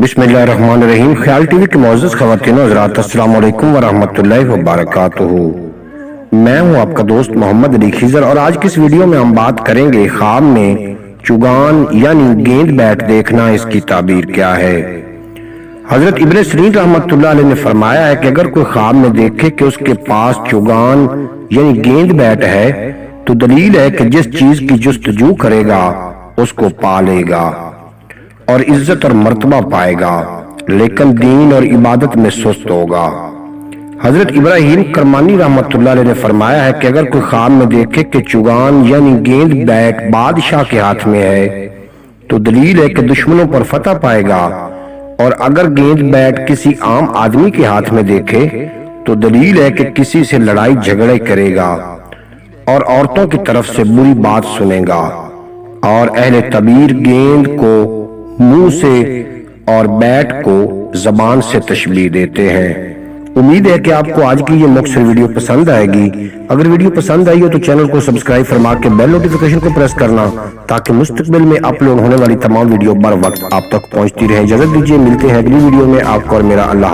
बिस्मिल्लाहिर्रहमानिर्रहीम। ख्याल टीवी के मुअज़्ज़ज़ ख़वातीन और हज़रात, अस्सलामु अलैकुम वरहमतुल्लाहि वबरकातुहू। मैं हूं आपका दोस्त मोहम्मद अली खिज़र और आज की इस वीडियो में हम बात करेंगे ख्वाब में चुगान यानी गेंद बैट देखना, इसकी ताबीर क्या है। हजरत इब्न सीरीन रहमतुल्लाह अलैह ने फरमाया है कि अगर कोई ख्वाब में देखे कि उसके पास चुगान यानी गेंद बैट है तो दलील है कि जिस चीज की जुस्तजू करेगा उसको पा लेगा और इज्जत और मर्तबा पाएगा, लेकिन दीन और इबादत में सुस्त होगा। हजरत इब्राहिम करमानी रहमतुल्लाह अलैह ने फरमाया है कि अगर कोई ख्वाब में देखे कि चुगान यानी गेंद बैट बादशाह के हाथ में है तो दलील है कि दुश्मनों पर फतह पाएगा, और अगर गेंद बैट किसी आम आदमी के हाथ में देखे तो दलील है कि किसी से लड़ाई झगड़े करेगा और औरतों की तरफ से बुरी बात सुनेगा। और अहले तबीर गेंद को मुंह से और बैट को जबान से तशबीह देते हैं। उम्मीद है कि आपको आज की ये मुख्तसर वीडियो पसंद आएगी। अगर वीडियो पसंद आई हो तो चैनल को सब्सक्राइब फरमा के बेल नोटिफिकेशन को प्रेस करना, ताकि मुस्तकबिल में अपलोड होने वाली तमाम वीडियो बर वक्त आप तक पहुंचती रहे। इजाजत दीजिए, मिलते हैं अगली वीडियो में। आपको और मेरा अल्लाह।